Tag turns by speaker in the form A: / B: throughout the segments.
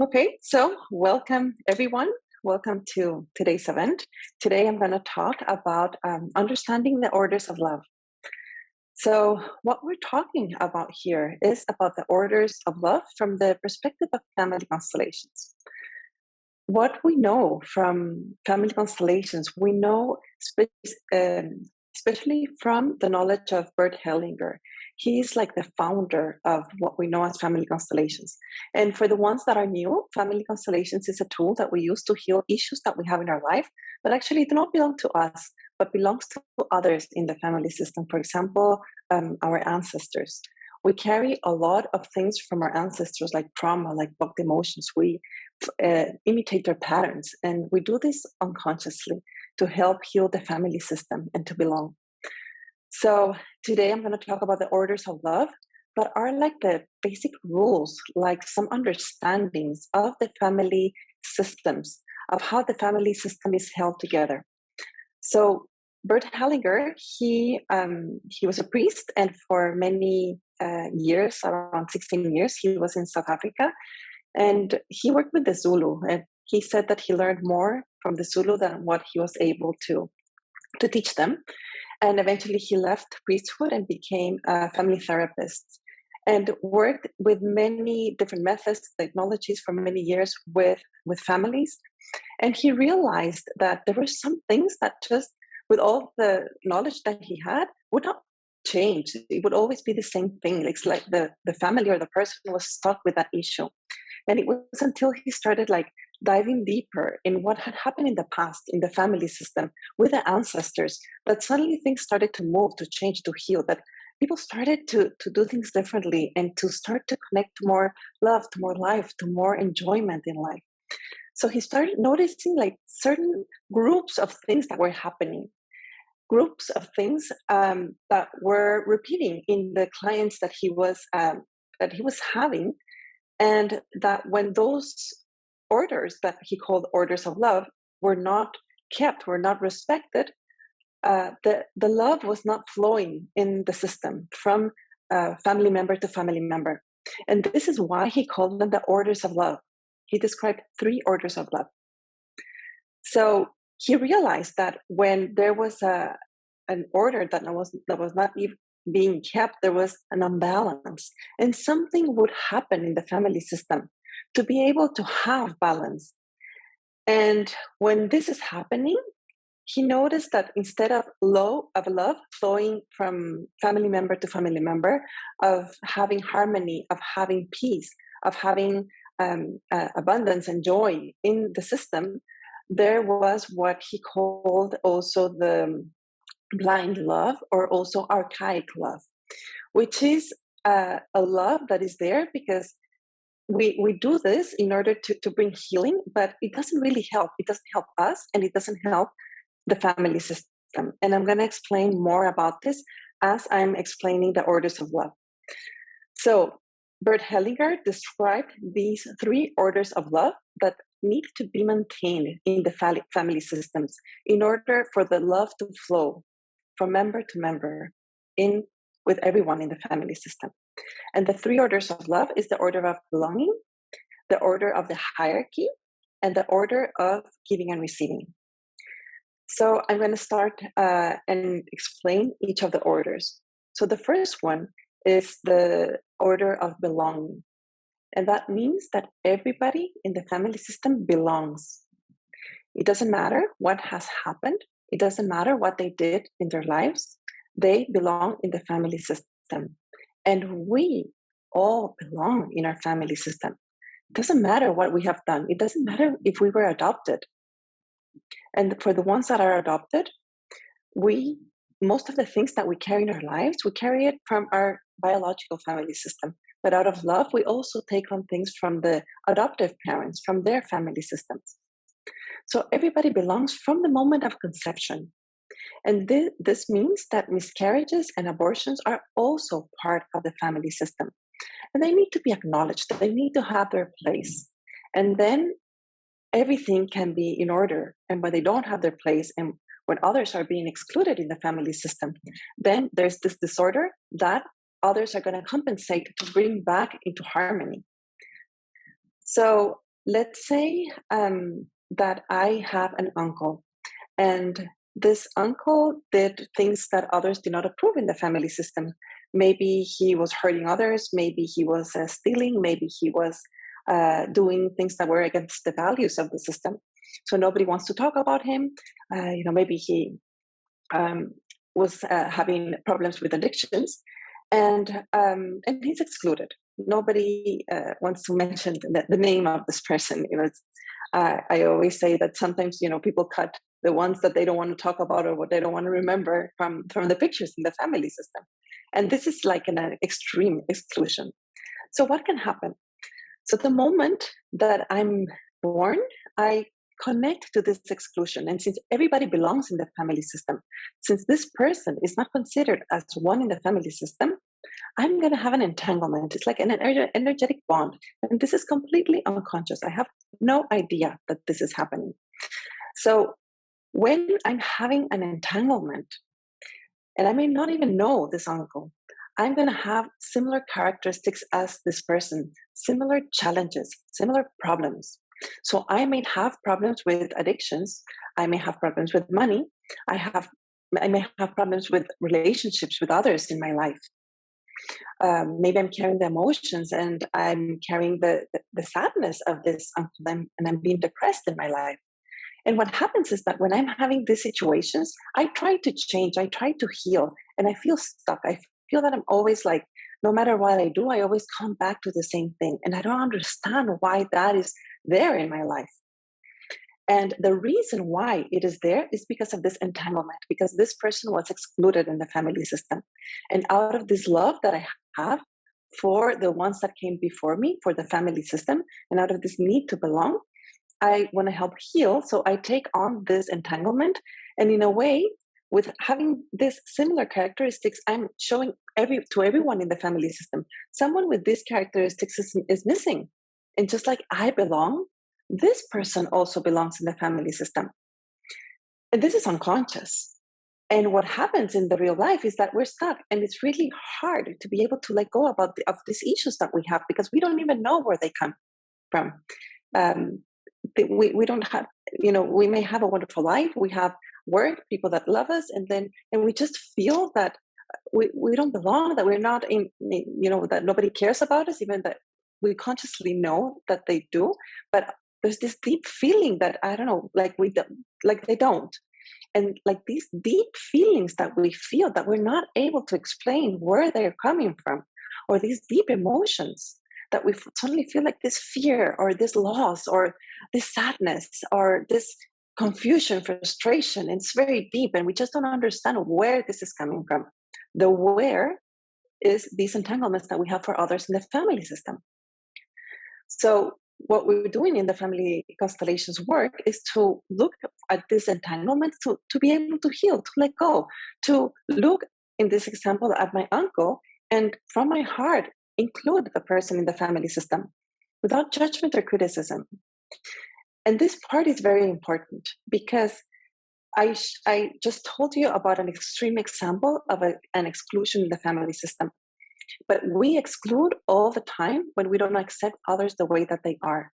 A: Okay, so welcome everyone. Welcome to today's event. Today I'm going to talk about understanding the orders of love. So, what we're talking about here is about the orders of love from the perspective of family constellations. What we know from family constellations, we know especially from the knowledge of Bert Hellinger. He's like the founder of what we know as family constellations. And for the ones that are new, family constellations is a tool that we use to heal issues that we have in our life, but actually do not belong to us, but belongs to others in the family system. For example, our ancestors. We carry a lot of things from our ancestors, like trauma, like blocked emotions. We imitate their patterns. And we do this unconsciously to help heal the family system and to belong. So today I'm going to talk about the orders of love, but are like the basic rules, like some understandings of the family systems, of how the family system is held together. So Bert Hellinger, he was a priest, and for many years, around 16 years, he was in South Africa. And he worked with the Zulu, and he said that he learned more from the Zulu than what he was able to teach them. And eventually he left priesthood and became a family therapist and worked with many different methods, technologies for many years with families. And he realized that there were some things that just, with all the knowledge that he had, would not change. It would always be the same thing. It's like the family or the person was stuck with that issue. And it was until he started like diving deeper in what had happened in the past in the family system with the ancestors that suddenly things started to move, to change, to heal, that people started to do things differently and to start to connect to more love, to more life, to more enjoyment in life. So he started noticing like certain groups of things that were happening, groups of things that were repeating in the clients that he was having. And that when those orders that he called orders of love were not kept, were not respected, the love was not flowing in the system from family member to family member. And this is why he called them the orders of love. He described 3 orders of love. So he realized that when there was an order that was not even being kept, there was an imbalance, and something would happen in the family system to be able to have balance. And when this is happening, he noticed that instead of love flowing from family member to family member, of having harmony, of having peace, of having abundance and joy in the system, there was what he called also the blind love, or also archaic love, which is a love that is there because we do this in order to bring healing, but it doesn't really help. It doesn't help us, and it doesn't help the family system. And I'm going to explain more about this as I'm explaining the orders of love. So Bert Hellinger described these 3 orders of love that need to be maintained in the family systems in order for the love to flow from member to member in with everyone in the family system. And the 3 orders of love is the order of belonging, the order of the hierarchy, and the order of giving and receiving. So I'm going to start and explain each of the orders. So the first one is the order of belonging. And that means that everybody in the family system belongs. It doesn't matter what has happened. It doesn't matter what they did in their lives. They belong in the family system. And we all belong in our family system. It doesn't matter what we have done. It doesn't matter if we were adopted. And for the ones that are adopted, most of the things that we carry in our lives, we carry it from our biological family system. But out of love, we also take on things from the adoptive parents, from their family systems. So everybody belongs from the moment of conception. And this means that miscarriages and abortions are also part of the family system. And they need to be acknowledged. They need to have their place. And then everything can be in order. And when they don't have their place, and when others are being excluded in the family system, then there's this disorder that others are going to compensate to bring back into harmony. So let's say that I have an uncle, and this uncle did things that others did not approve in the family system. Maybe he was hurting others, maybe he was stealing, maybe he was doing things that were against the values of the system. So nobody wants to talk about him. Maybe he um, was having problems with addictions, and he's excluded. Nobody wants to mention the name of this person. I always say that sometimes people cut the ones that they don't want to talk about or what they don't want to remember from the pictures in the family system, and this is like an extreme exclusion. So what can happen? So the moment that I'm born, I connect to this exclusion. And since everybody belongs in the family system, since this person is not considered as one in the family system, I'm going to have an entanglement. It's like an energetic bond. And this is completely unconscious. I have no idea that this is happening. So when I'm having an entanglement, and I may not even know this uncle, I'm going to have similar characteristics as this person, similar challenges, similar problems. So I may have problems with addictions. I may have problems with money. I may have problems with relationships with others in my life. Maybe I'm carrying the emotions and I'm carrying the sadness of this uncle, and I'm being depressed in my life. And what happens is that when I'm having these situations, I try to change, I try to heal, and I feel stuck. I feel that I'm always like, no matter what I do, I always come back to the same thing. And I don't understand why that is there in my life. And the reason why it is there is because of this entanglement, because this person was excluded in the family system. And out of this love that I have for the ones that came before me, for the family system, and out of this need to belong, I want to help heal. So I take on this entanglement. And in a way, with having this similar characteristics, I'm showing to everyone in the family system, someone with these characteristics is missing. And just like I belong, this person also belongs in the family system. And this is unconscious. And what happens in the real life is that we're stuck, and it's really hard to be able to let go of these issues that we have, because we don't even know where they come from. We don't have, we may have a wonderful life, we have work, people that love us, and we just feel that we don't belong, that we're not in, that nobody cares about us, even that we consciously know that they do. But there's this deep feeling that, I don't know, like they don't. And like these deep feelings that we feel, that we're not able to explain where they're coming from, or these deep emotions that we suddenly feel like this fear or this loss or this sadness or this confusion, frustration. It's very deep, and we just don't understand where this is coming from. The where is these entanglements that we have for others in the family system. So what we're doing in the family constellations work is to look at this entanglement, to be able to heal, to let go, to look in this example at my uncle, and from my heart include the person in the family system without judgment or criticism. And this part is very important, because I just told you about an extreme example of an exclusion in the family system. But we exclude all the time when we don't accept others the way that they are,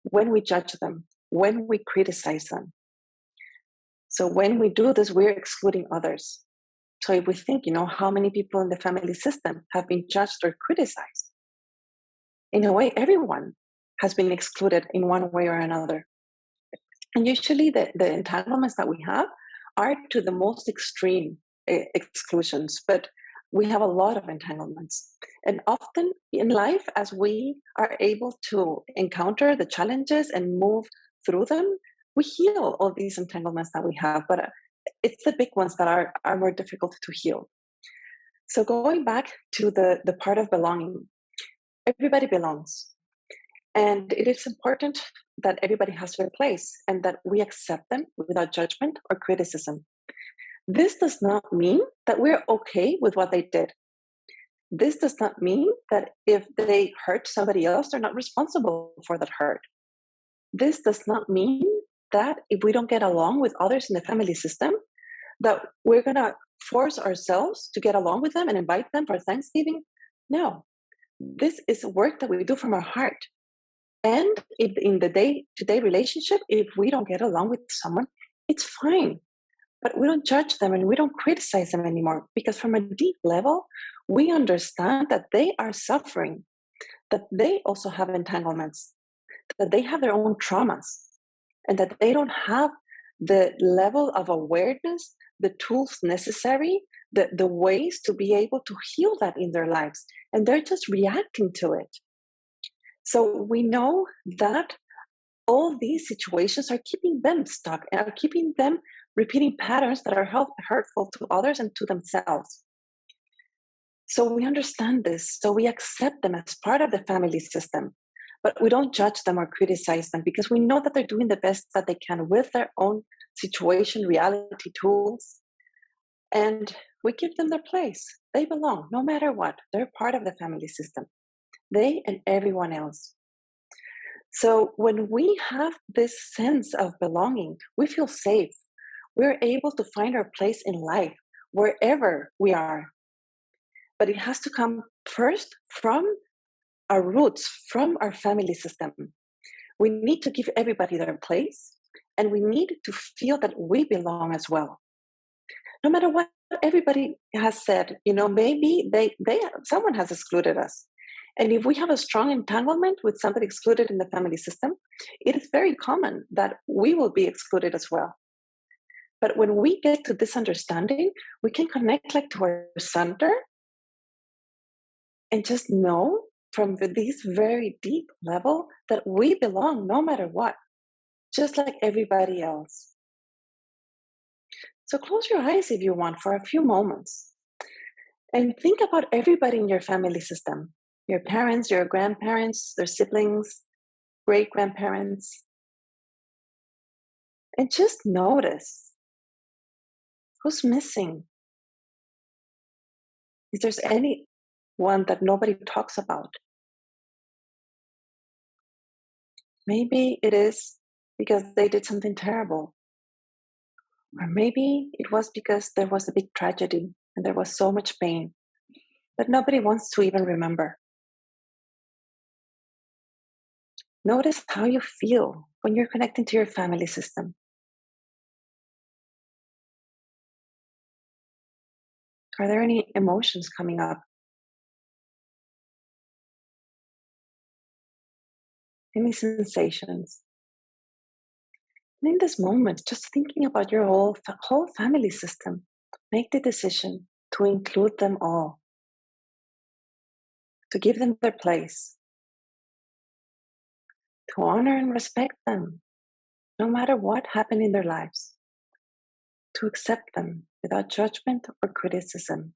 A: when we judge them, when we criticize them. So when we do this, we're excluding others. So if we think, how many people in the family system have been judged or criticized? In a way, everyone has been excluded in one way or another. And usually the entanglements that we have are to the most extreme exclusions, but we have a lot of entanglements. And often in life, as we are able to encounter the challenges and move through them, we heal all these entanglements that we have, but it's the big ones that are more difficult to heal. So going back to the part of belonging, everybody belongs. And it is important that everybody has their place and that we accept them without judgment or criticism. This does not mean that we're okay with what they did. This does not mean that if they hurt somebody else, they're not responsible for that hurt. This does not mean that if we don't get along with others in the family system, that we're going to force ourselves to get along with them and invite them for Thanksgiving. No, this is work that we do from our heart. And if in the day-to-day relationship, if we don't get along with someone, it's fine. But we don't judge them and we don't criticize them anymore, because from a deep level, we understand that they are suffering, that they also have entanglements, that they have their own traumas, and that they don't have the level of awareness, the tools necessary, the ways to be able to heal that in their lives. And they're just reacting to it. So we know that all these situations are keeping them stuck and are keeping them repeating patterns that are hurtful to others and to themselves. So we understand this, so we accept them as part of the family system, but we don't judge them or criticize them, because we know that they're doing the best that they can with their own situation, reality, tools, and we give them their place. They belong, no matter what. They're part of the family system, they and everyone else. So when we have this sense of belonging, we feel safe. We're able to find our place in life, wherever we are. But it has to come first from our roots, from our family system. We need to give everybody their place, and we need to feel that we belong as well. No matter what everybody has said, maybe someone has excluded us. And if we have a strong entanglement with somebody excluded in the family system, it is very common that we will be excluded as well. But when we get to this understanding, we can connect to our center and just know from this very deep level that we belong no matter what, just like everybody else. So close your eyes if you want for a few moments and think about everybody in your family system, your parents, your grandparents, their siblings, great-grandparents, and just notice who's missing. If there's anyone that nobody talks about, maybe it is because they did something terrible. Or maybe it was because there was a big tragedy and there was so much pain that nobody wants to even remember. Notice how you feel when you're connecting to your family system. Are there any emotions coming up? Any sensations? And in this moment, just thinking about your whole family system, make the decision to include them all, to give them their place, to honor and respect them, no matter what happened in their lives, to accept them without judgment or criticism.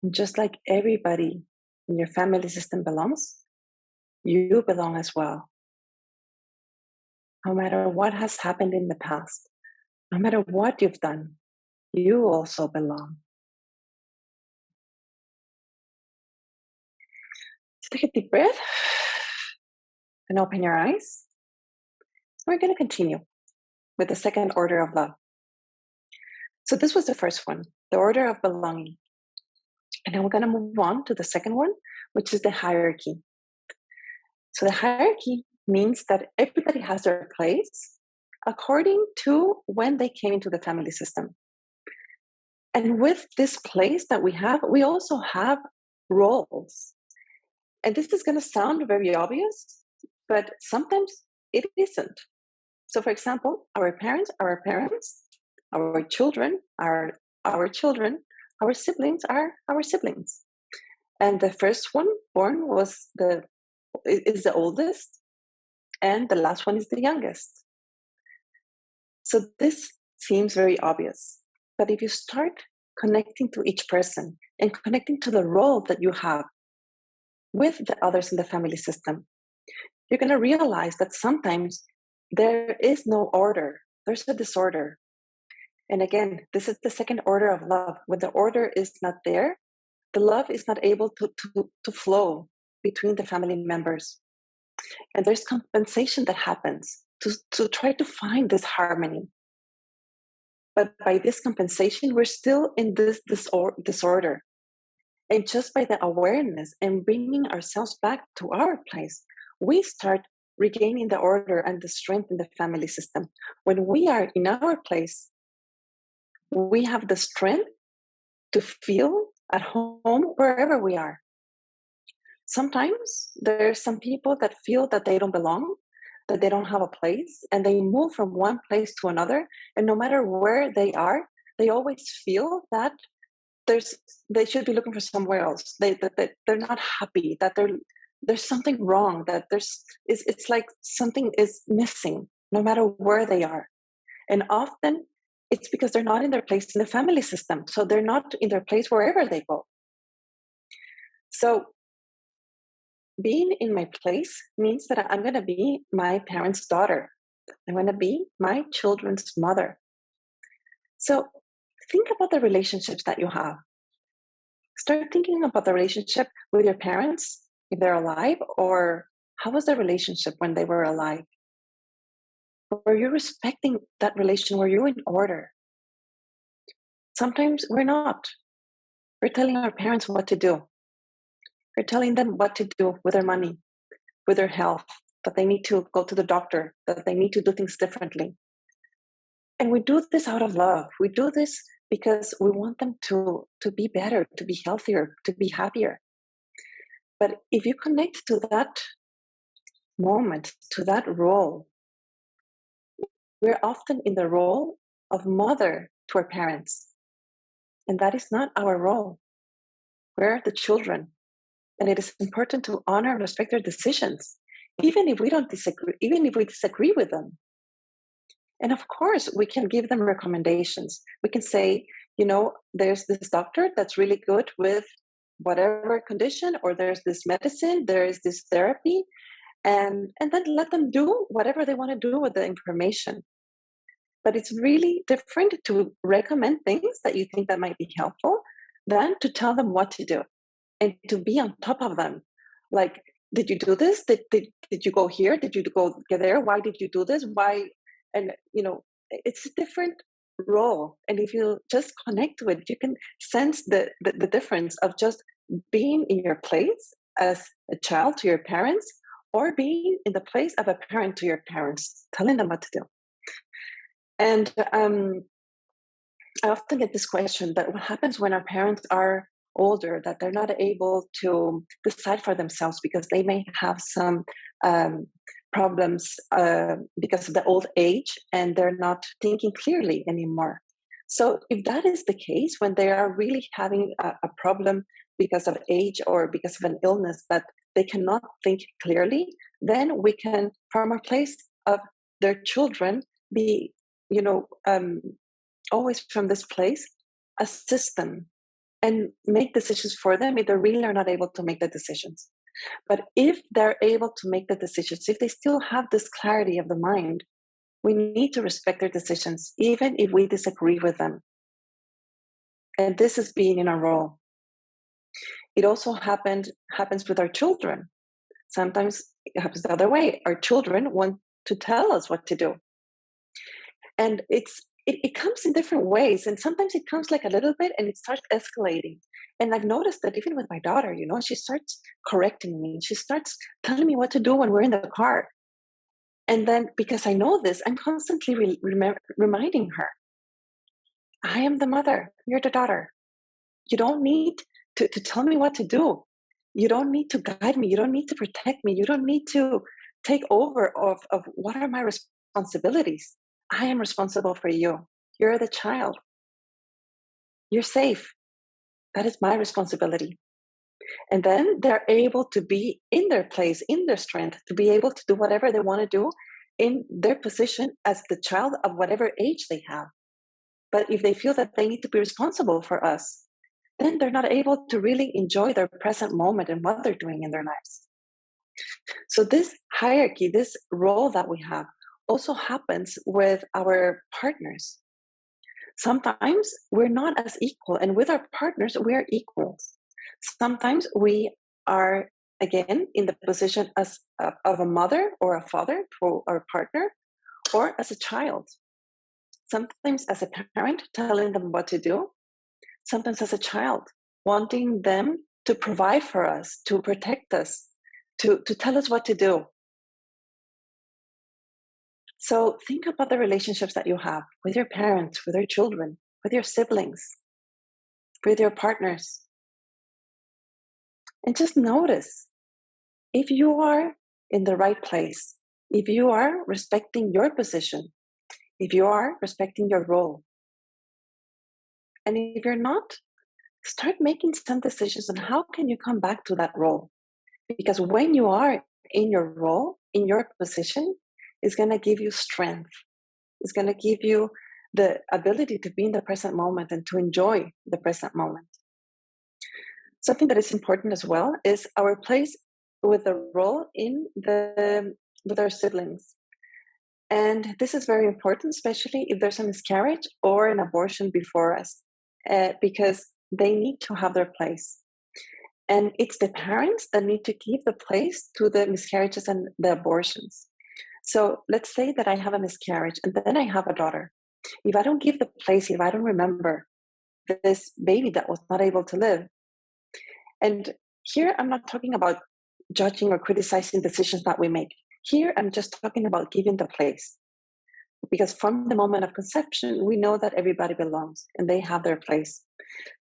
A: And just like everybody in your family system belongs, you belong as well. No matter what has happened in the past, no matter what you've done, you also belong. So take a deep breath and open your eyes. We're going to continue with the second order of love. So this was the first one, the order of belonging. And then we're going to move on to the second one, which is the hierarchy. So the hierarchy means that everybody has their place according to when they came into the family system. And with this place that we have, we also have roles. And this is going to sound very obvious, but sometimes it isn't. So for example, our parents are our parents, our children are our children, our siblings are our siblings. And the first one born is the oldest, and the last one is the youngest. So this seems very obvious, but if you start connecting to each person and connecting to the role that you have with the others in the family system, you're going to realize that sometimes there is no order. There's a disorder. And again, this is the second order of love. When the order is not there, the love is not able to flow between the family members. And there's compensation that happens to try to find this harmony. But by this compensation, we're still in this disorder. And just by the awareness and bringing ourselves back to our place, we start regaining the order and the strength in the family system. When we are in our place, we have the strength to feel at home wherever we are. Sometimes there's some people that feel that they don't belong, that they don't have a place, and they move from one place to another. And no matter where they are, they always feel that they should be looking for somewhere else. That they're not happy, that there's something wrong, that it's like something is missing, no matter where they are. And often it's because they're not in their place in the family system. So they're not in their place wherever they go. So being in my place means that I'm going to be my parents' daughter. I'm going to be my children's mother. So think about the relationships that you have. Start thinking about the relationship with your parents, if they're alive, or how was the relationship when they were alive? Were you respecting that relation? Were you in order? Sometimes we're not. We're telling our parents what to do. We're telling them what to do with their money, with their health, that they need to go to the doctor, that they need to do things differently. And we do this out of love. We do this because we want them to be better, to be healthier, to be happier. But if you connect to that moment, to that role, we're often in the role of mother to our parents. And that is not our role. We're the children. And it is important to honor and respect their decisions, even if we don't disagree, even if we disagree with them. And of course, we can give them recommendations. We can say, there's this doctor that's really good with whatever condition, or there's this medicine, there is this therapy, and then let them do whatever they want to do with the information. But it's really different to recommend things that you think that might be helpful than to tell them what to do and to be on top of them. Like, did you do this? Did you go here? Did you go there? Why did you do this? Why? And, it's a different role. And if you just connect to it, you can sense the difference of just being in your place as a child to your parents, or being in the place of a parent to your parents, telling them what to do. And I often get this question that what happens when our parents are older, that they're not able to decide for themselves because they may have some problems because of the old age, and they're not thinking clearly anymore. So if that is the case, when they are really having a problem because of age or because of an illness that they cannot think clearly, then we can, from our place of their children, be, always from this place, assist them and make decisions for them if they really are not able to make the decisions. But if they're able to make the decisions, if they still have this clarity of the mind, we need to respect their decisions, even if we disagree with them. And this is being in a role. It also happens with our children. Sometimes it happens the other way. Our children want to tell us what to do. And it comes in different ways. And sometimes it comes like a little bit and it starts escalating. And I've noticed that even with my daughter, she starts correcting me. She starts telling me what to do when we're in the car. And then because I know this, I'm constantly reminding her, I am the mother, you're the daughter. You don't need to tell me what to do. You don't need to guide me. You don't need to protect me. You don't need to take over of what are my responsibilities. I am responsible for you. You're the child. You're safe. That is my responsibility. And then they're able to be in their place, in their strength, to be able to do whatever they want to do in their position as the child of whatever age they have. But if they feel that they need to be responsible for us, then they're not able to really enjoy their present moment and what they're doing in their lives. So this hierarchy, this role that we have, also happens with our partners. Sometimes we're not as equal, and with our partners, we are equals. Sometimes we are, again, in the position of a mother or a father to our partner, or as a child. Sometimes as a parent, telling them what to do. Sometimes as a child, wanting them to provide for us, to protect us, to tell us what to do. So think about the relationships that you have with your parents, with your children, with your siblings, with your partners. And just notice if you are in the right place, if you are respecting your position, if you are respecting your role. And if you're not, start making some decisions on how can you come back to that role. Because when you are in your role, in your position, it's going to give you strength. It's going to give you the ability to be in the present moment and to enjoy the present moment. Something that is important as well is our place with the role with our siblings. And this is very important, especially if there's a miscarriage or an abortion before us, because they need to have their place. And it's the parents that need to give the place to the miscarriages and the abortions. So let's say that I have a miscarriage and then I have a daughter. If I don't give the place, if I don't remember this baby that was not able to live, and here I'm not talking about judging or criticizing decisions that we make. Here I'm just talking about giving the place. Because from the moment of conception, we know that everybody belongs and they have their place.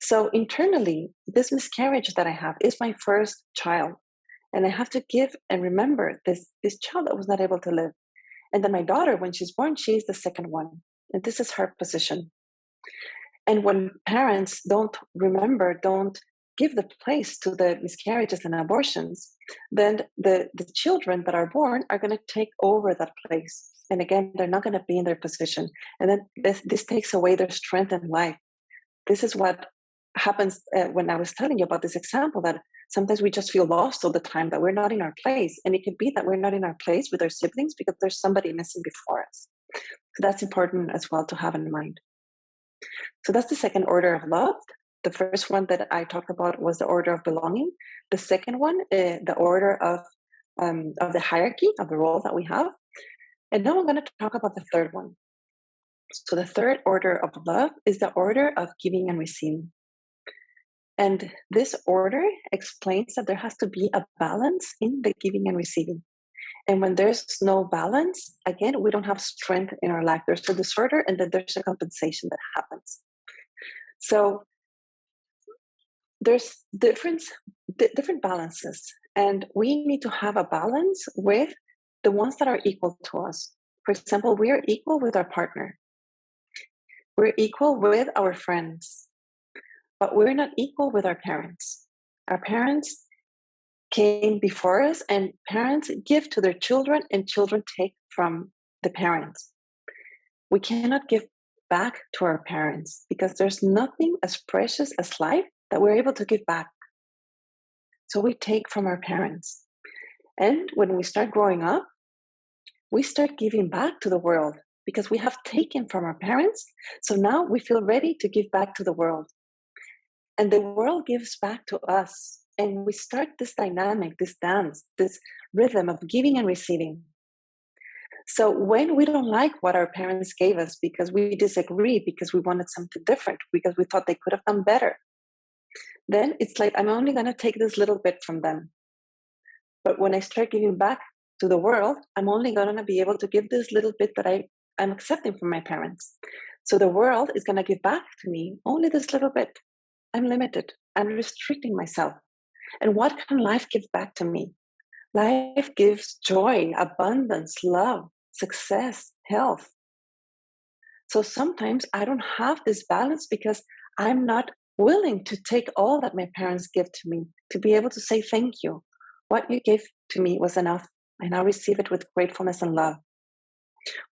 A: So internally, this miscarriage that I have is my first child. And I have to give and remember this child that was not able to live. And then my daughter, when she's born, she's the second one. And this is her position. And when parents don't remember, don't give the place to the miscarriages and abortions, then the children that are born are going to take over that place. And again, they're not going to be in their position. And then this takes away their strength in life. This is what happens when I was telling you about this example, that sometimes we just feel lost all the time, that we're not in our place. And it could be that we're not in our place with our siblings because there's somebody missing before us. So that's important as well to have in mind. So that's the second order of love. The first one that I talked about was the order of belonging. The second one, the order of the hierarchy of the role that we have. And now I'm going to talk about the third one. So the third order of love is the order of giving and receiving. And this order explains that there has to be a balance in the giving and receiving. And when there's no balance, again, we don't have strength in our life. There's a disorder and then there's a compensation that happens. So there's different balances. And we need to have a balance with the ones that are equal to us. For example, we are equal with our partner. We're equal with our friends. But we're not equal with our parents. Our parents came before us, and parents give to their children, and children take from the parents. We cannot give back to our parents because there's nothing as precious as life that we're able to give back. So we take from our parents. And when we start growing up, we start giving back to the world because we have taken from our parents. So now we feel ready to give back to the world. And the world gives back to us. And we start this dynamic, this dance, this rhythm of giving and receiving. So when we don't like what our parents gave us because we disagree, because we wanted something different, because we thought they could have done better, then it's like, I'm only going to take this little bit from them. But when I start giving back to the world, I'm only going to be able to give this little bit that I'm accepting from my parents. So the world is going to give back to me only this little bit. I'm limited. I'm restricting myself. And what can life give back to me? Life gives joy, abundance, love, success, health. So sometimes I don't have this balance because I'm not willing to take all that my parents give to me, to be able to say thank you. What you gave to me was enough. I now receive it with gratefulness and love.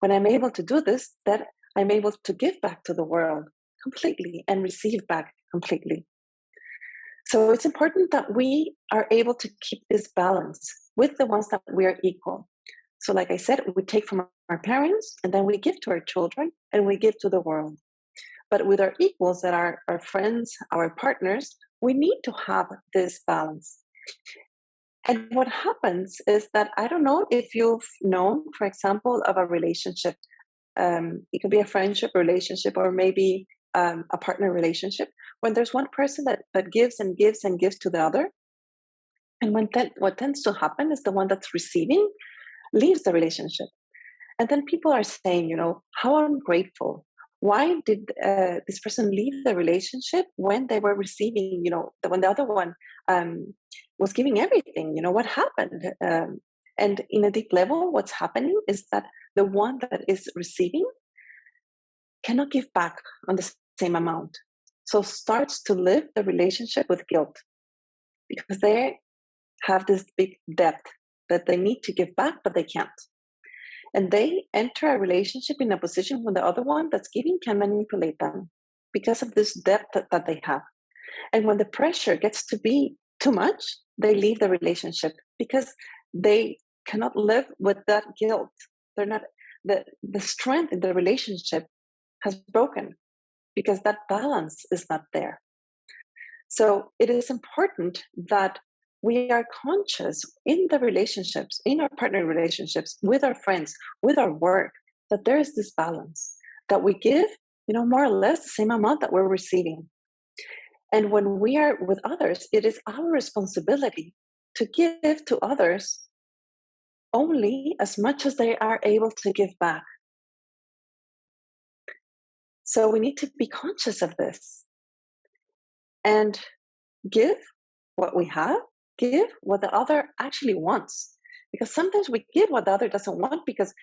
A: When I'm able to do this, that I'm able to give back to the world completely and receive back completely. So it's important that we are able to keep this balance with the ones that we are equal. So like I said, we take from our parents and then we give to our children and we give to the world. But with our equals that are our friends, our partners, we need to have this balance. And what happens is that, I don't know if you've known, for example, of a relationship. It could be a friendship relationship or maybe a partner relationship, when there's one person that gives and gives and gives to the other. And what tends to happen is the one that's receiving leaves the relationship. And then people are saying, how ungrateful. Why did this person leave the relationship when they were receiving, when the other one was giving everything? What happened? And in a deep level, what's happening is that the one that is receiving cannot give back on the same amount. So starts to live the relationship with guilt because they have this big debt that they need to give back, but they can't. And they enter a relationship in a position when the other one that's giving can manipulate them because of this debt that they have. And when the pressure gets to be too much, they leave the relationship because they cannot live with that guilt. They're not, the strength in the relationship has broken because that balance is not there. So it is important that we are conscious in the relationships, in our partner relationships, with our friends, with our work, that there is this balance, that we give, more or less the same amount that we're receiving. And when we are with others, it is our responsibility to give to others only as much as they are able to give back. So we need to be conscious of this and give what we have, give what the other actually wants. Because sometimes we give what the other doesn't want because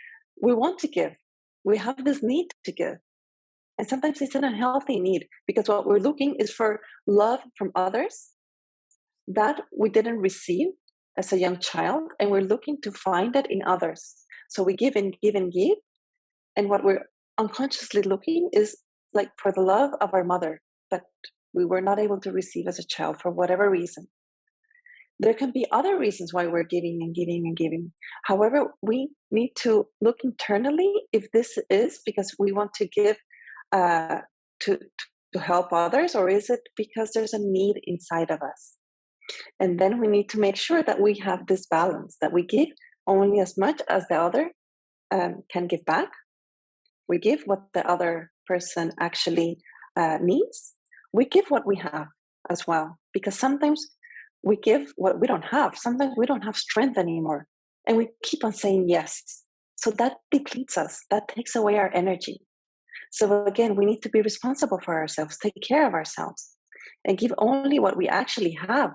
A: we want to give. We have this need to give. And sometimes it's an unhealthy need because what we're looking is for love from others that we didn't receive as a young child, and we're looking to find it in others. So we give and give and give. And what we're unconsciously looking is like for the love of our mother that we were not able to receive as a child for whatever reason. There can be other reasons why we're giving and giving and giving. However, we need to look internally if this is because we want to give to help others, or is it because there's a need inside of us? And then we need to make sure that we have this balance, that we give only as much as the other can give back. We give what the other person actually needs. We give what we have as well, because sometimes we give what we don't have. Sometimes we don't have strength anymore, and we keep on saying yes. So that depletes us. That takes away our energy. So again, we need to be responsible for ourselves, take care of ourselves, and give only what we actually have.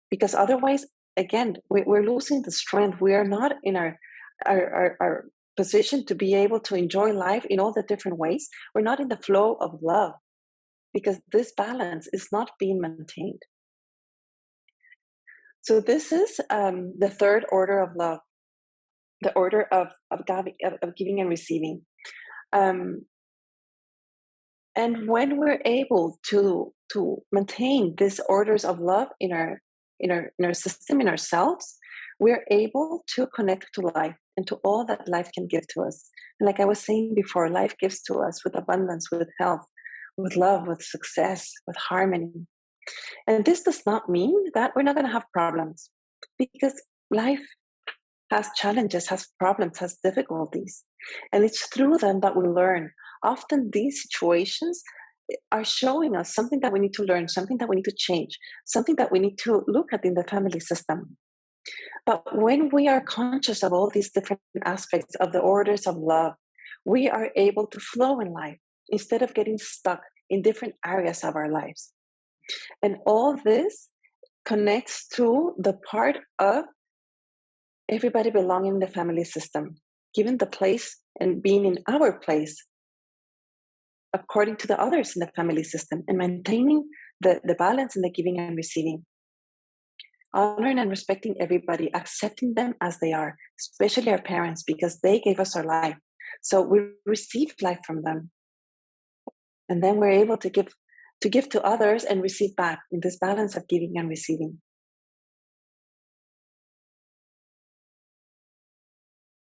A: Because otherwise, again, we're losing the strength. We are not in our position to be able to enjoy life in all the different ways. We're not in the flow of love because this balance is not being maintained. So this is the third order of love, the order of giving and receiving. And when we're able to maintain these orders of love in our system, in ourselves, we're able to connect to life and to all that life can give to us. And like I was saying before, life gives to us with abundance, with health, with love, with success, with harmony. And this does not mean that we're not going to have problems, because life has challenges, has problems, has difficulties. And it's through them that we learn. Often these situations are showing us something that we need to learn, something that we need to change, something that we need to look at in the family system. But when we are conscious of all these different aspects of the orders of love, we are able to flow in life instead of getting stuck in different areas of our lives. And all this connects to the part of everybody belonging in the family system, given the place and being in our place according to the others in the family system, and maintaining the balance in the giving and receiving. Honoring and respecting everybody, accepting them as they are, especially our parents, because they gave us our life. So we received life from them. And then we're able to give to others and receive back in this balance of giving and receiving.